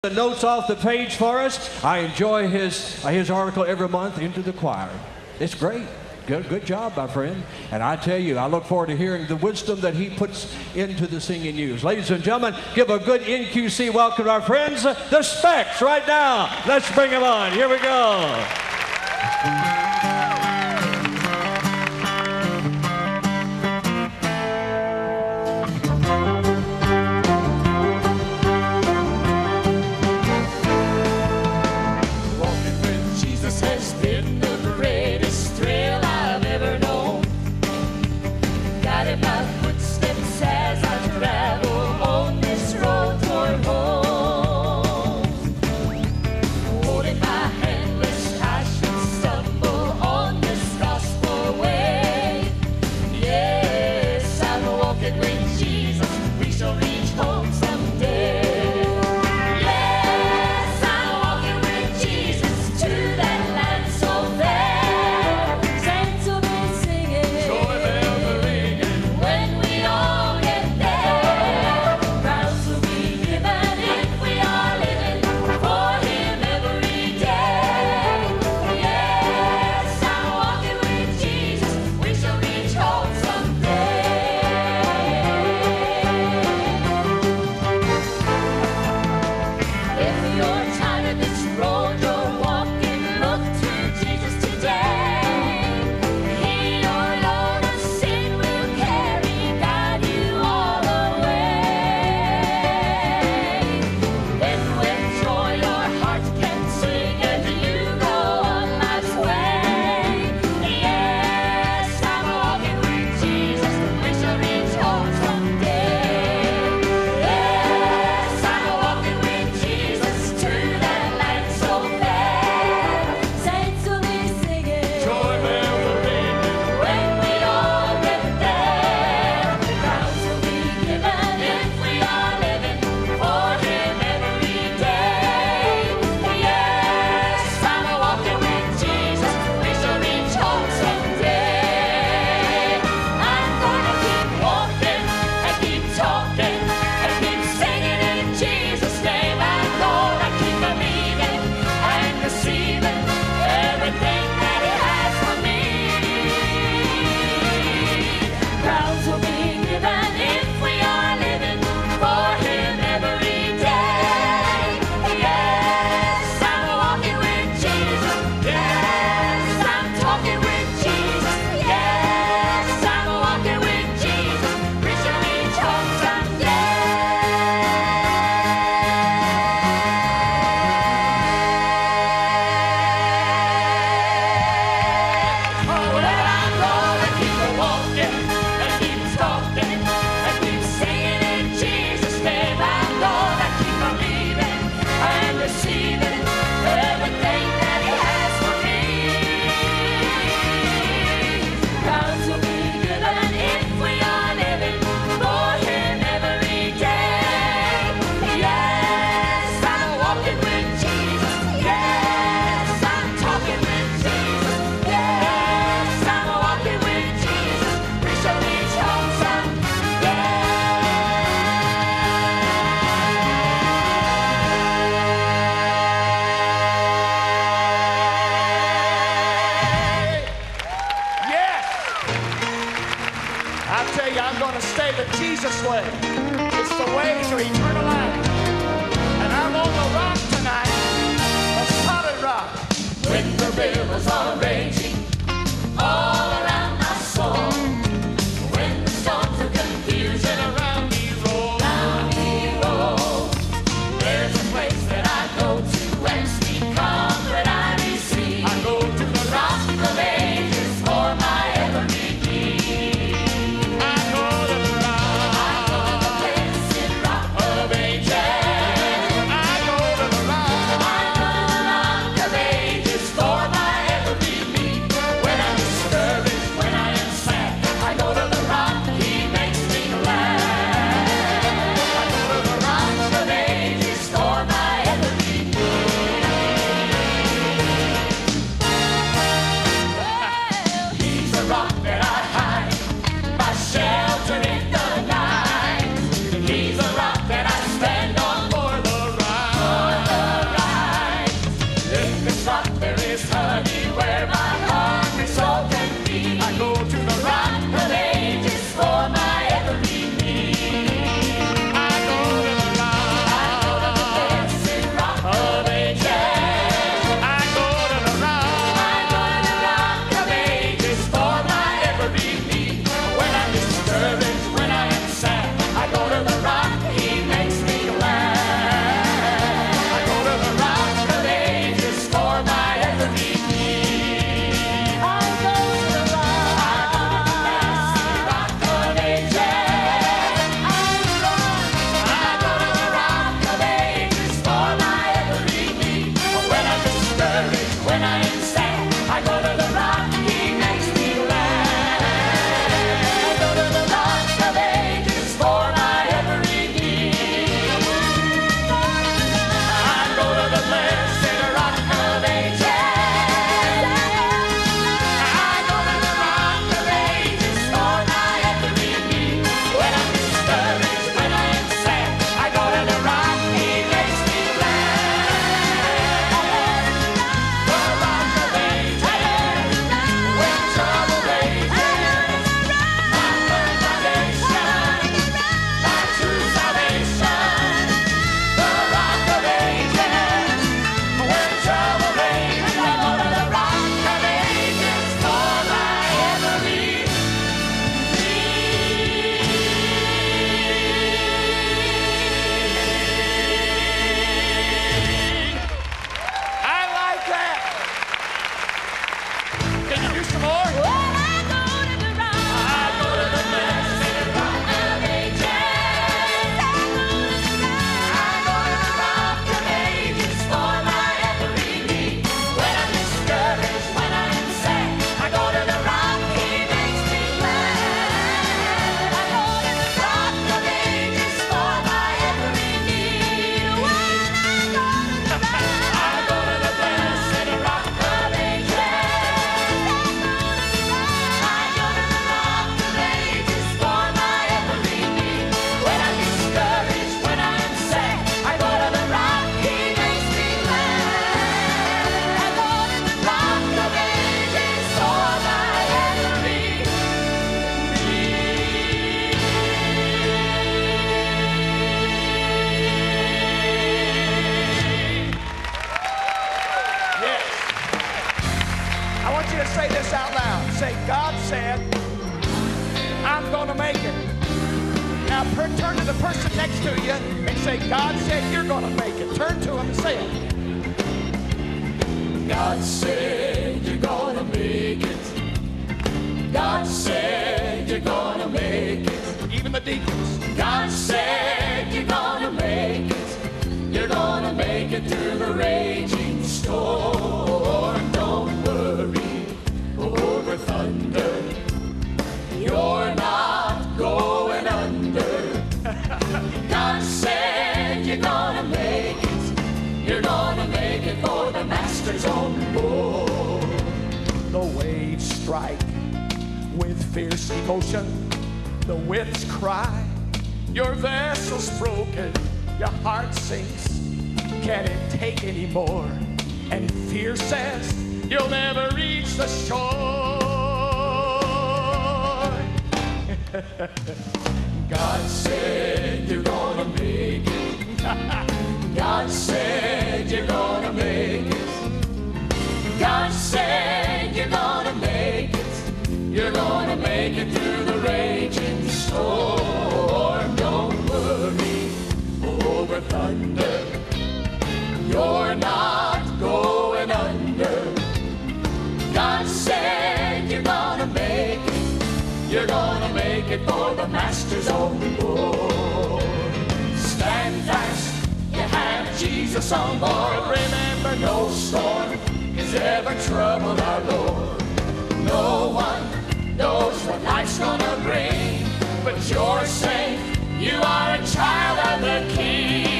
The notes off the page for us. I enjoy his article every month, Into the Choir. It's great. Good job, my friend. And I tell you, I look forward to hearing the wisdom that he puts into the singing news. Ladies and gentlemen, give a good NQC welcome to our friends, the Specks, right now. Let's bring them on. Here we go. I tell you, I'm going to stay the Jesus way. It's the way to eternal life. And I'm on the rock tonight, a solid rock. When the rivers are raging all around my soul, when the storms of confusion around me roll, there's a place that I go to and speak comfort I receive. I go to the rock of ages for my every need. I go to the rock I go to the blessed rock of say, God said, I'm going to make it. Now turn to the person next to you and say, God said you're going to make it. Turn to him and say it. God said you're gonna make it. God said you're gonna make it. Even the deacons. God said you're gonna make it. You're gonna make it through the raging storm. Don't worry over thunder. You're not going under. God said you're gonna make it. You're gonna make it for the master's on board. The waves strike with fierce emotion. The winds cry. Your vessel's broken. Your heart sinks. Can it take any more? And fear says you'll never reach the shore. God said you're gonna make it. God said you're gonna make it. God said you're gonna make it. You're gonna make it through the raging storm. Don't worry over thunder. You're not going under. God said you're gonna make it. You're gonna make it for the master's on board. Stand fast. You have Jesus on board. Remember, no storm has ever troubled our Lord. No one knows what life's gonna bring, but you're safe. You are a child of the King.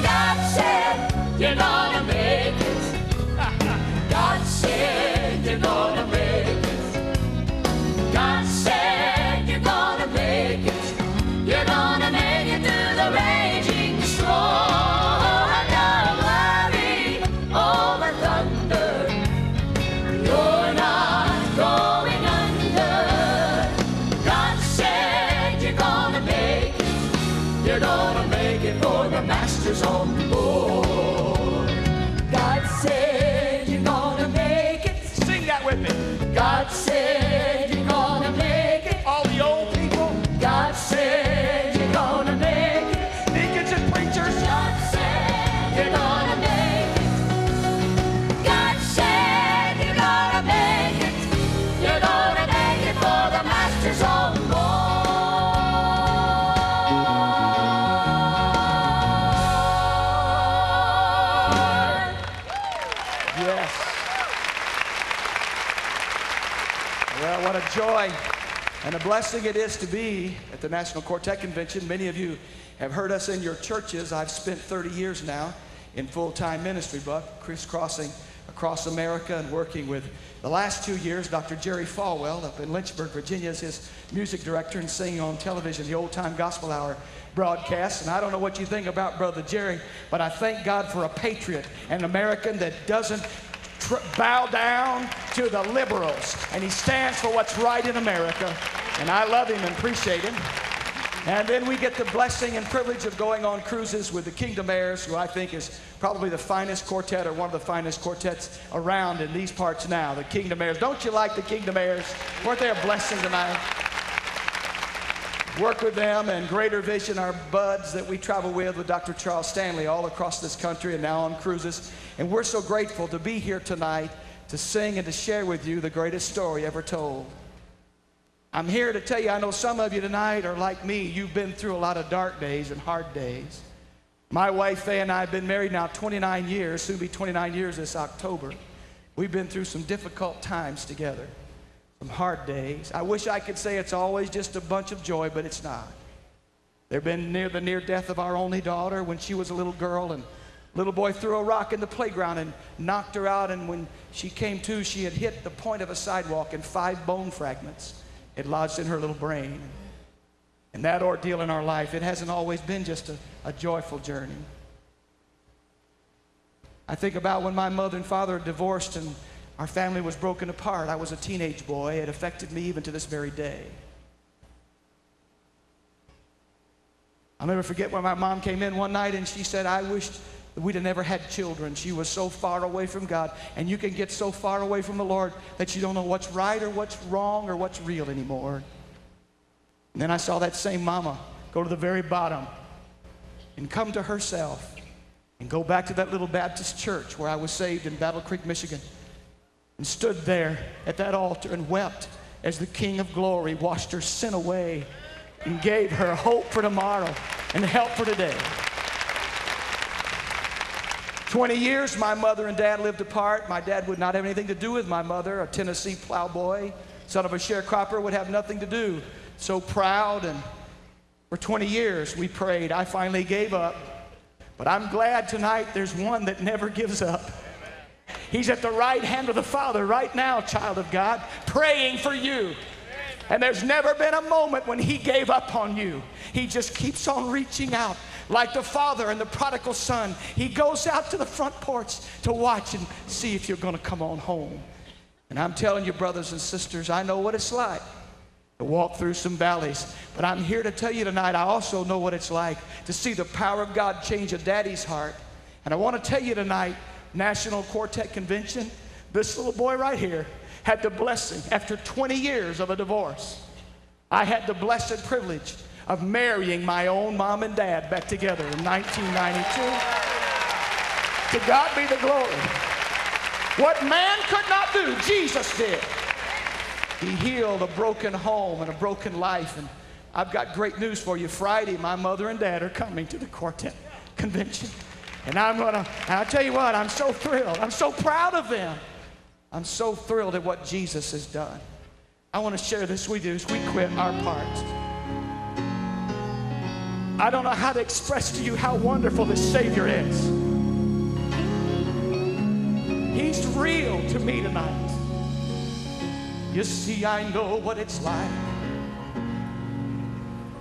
God said you're gonna make it. God said you're gonna make it. God said you're gonna make it. You're gonna make it through the raging storm. Don't worry over thunder. You're not going under. God said you're gonna make it. You're gonna make it for the master's on board. God said you're gonna make it. Sing that with me. God said you're gonna make it. All the old people. God said you're gonna make it. Deacons and preachers. God said you're gonna make it. God said you're gonna make it. You're gonna make it for the master's on board. Yes. Well, what a joy and a blessing it is to be at the National Quartet Convention. Many of you have heard us in your churches. I've spent 30 years now in full-time ministry, but crisscrossing across America and working with, the last 2 years, Dr. Jerry Falwell up in Lynchburg, Virginia, is his music director and singing on television, the Old Time Gospel Hour broadcast. And I don't know what you think about Brother Jerry, but I thank God for a patriot, an American that doesn't bow down to the liberals, and he stands for what's right in America, and I love him and appreciate him. And then we get the blessing and privilege of going on cruises with the Kingdom Heirs, who I think is probably the finest quartet, or one of the finest quartets around in these parts now, the Kingdom Heirs. Don't you like the Kingdom Heirs? Weren't they a blessing tonight? Work with them, and Greater Vision, our buds that we travel with Dr. Charles Stanley all across this country and now on cruises. And we're so grateful to be here tonight to sing and to share with you the greatest story ever told. I'm here to tell you, I know some of you tonight are like me. You've been through a lot of dark days and hard days. My wife, Faye, and I have been married now 29 years, soon be 29 years this October. We've been through some difficult times together. Some hard days. I wish I could say it's always just a bunch of joy, but it's not. There have been the near death of our only daughter when she was a little girl, and little boy threw a rock in the playground and knocked her out, and when she came to, she had hit the point of a sidewalk and 5 bone fragments had lodged in her little brain. And that ordeal in our life, it hasn't always been just a joyful journey. I think about when my mother and father divorced and our family was broken apart. I was a teenage boy. It affected me even to this very day. I'll never forget when my mom came in one night and she said, I wished we'd have never had children. She was so far away from God. And you can get so far away from the Lord that you don't know what's right or what's wrong or what's real anymore. And then I saw that same mama go to the very bottom and come to herself and go back to that little Baptist church where I was saved in Battle Creek, Michigan, and stood there at that altar and wept as the King of Glory washed her sin away and gave her hope for tomorrow and help for today. 20 years my mother and dad lived apart. My dad would not have anything to do with my mother, a Tennessee plowboy, son of a sharecropper, would have nothing to do. So proud, and for 20 years we prayed. I finally gave up. But I'm glad tonight there's one that never gives up. He's at the right hand of the Father right now, child of God, praying for you. And there's never been a moment when he gave up on you. He just keeps on reaching out. Like the father and the prodigal son, he goes out to the front porch to watch and see if you're going to come on home. And I'm telling you, brothers and sisters, I know what it's like to walk through some valleys. But I'm here to tell you tonight, I also know what it's like to see the power of God change a daddy's heart. And I want to tell you tonight, National Quartet Convention, this little boy right here had the blessing, after 20 years of a divorce, I had the blessed privilege of marrying my own mom and dad back together in 1992. To God be the glory. What man could not do, Jesus did. He healed a broken home and a broken life. And I've got great news for you. Friday, my mother and dad are coming to the Quartet Convention. And I'll tell you what, I'm so thrilled. I'm so proud of them. I'm so thrilled at what Jesus has done. I want to share this with you as we quit our parts. I don't know how to express to you how wonderful this Savior is. He's real to me tonight. You see, I know what it's like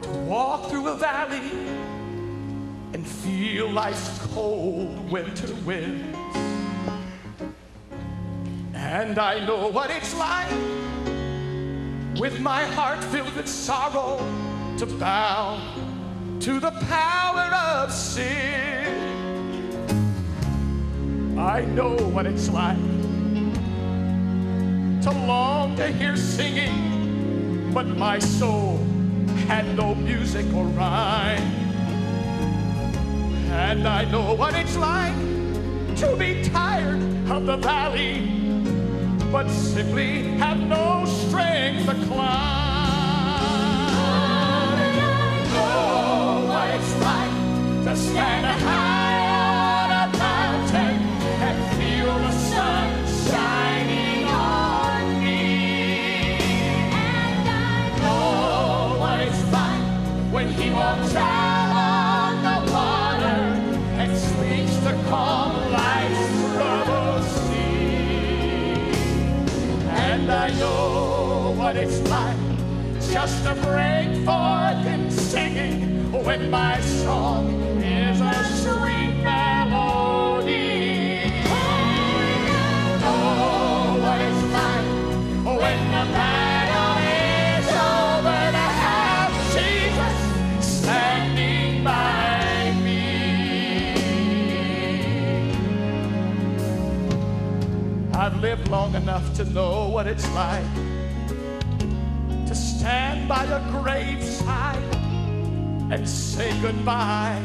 to walk through a valley and feel life's cold winter winds. And I know what it's like, with my heart filled with sorrow, to bow to the power of sin. I know what it's like to long to hear singing, but my soul had no music or rhyme. And I know what it's like to be tired of the valley, but simply have no strength to climb. I know what it's like to stand high on a mountain and feel the sun shining on me. And I know what it's like when he walks out on the water and speaks the calm life's troubled sea. And I know what it's like just to break forth in singing when my song is a sweet melody. I know what it's like when the battle is over to have Jesus standing by me. I've lived long enough to know what it's like to stand by a graveside and say goodbye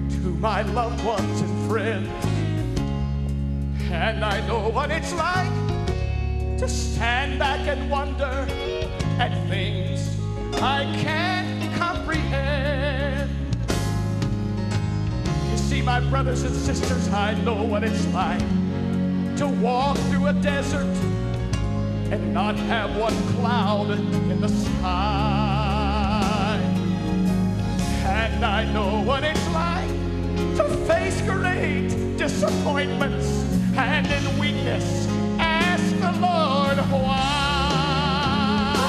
to my loved ones and friends. And I know what it's like to stand back and wonder at things I can't comprehend. You see, my brothers and sisters, I know what it's like to walk through a desert and not have one cloud in the sky. And I know what it's like to face great disappointments and in weakness ask the Lord why. I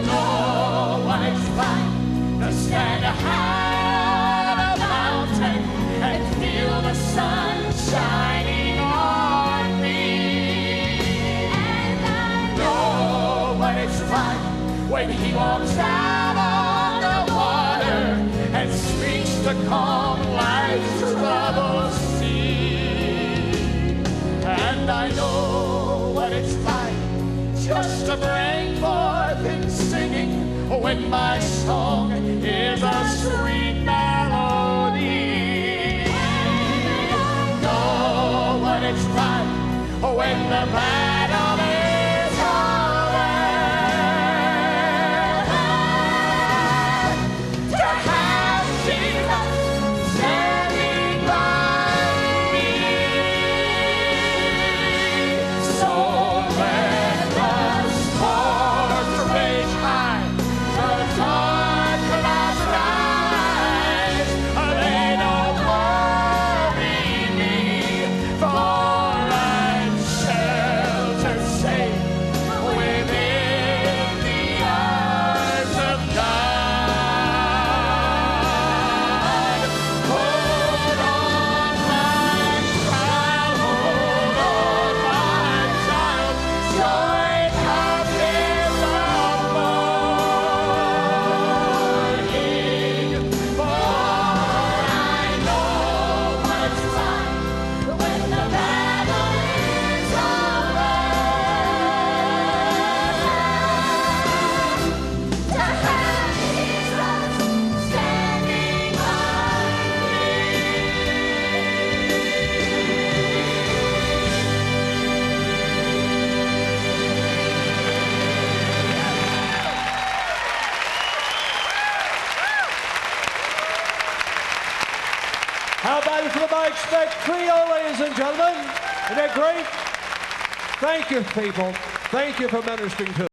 know what it's like to stand high on a mountain and feel the sun shining on me. And I know what it's like when he walks out on the water and speaks the calm on life's troubled sea. And I know what it's like just to bring forth in singing when my song is a sweet melody. Know what it's like when the battle is over, to have Jesus standing by me. So let us forth to rage high, the dark clouds rise. They don't worry me, for I'm shelter safe within the arms of God. Hold on, my child, hold on, my child. Joy comes in the morning, for I know what's right when the battle is over. To have Jesus standing by How about it for the Mike Specks Trio, ladies and gentlemen? Isn't that great? Thank you, people. Thank you for ministering to us.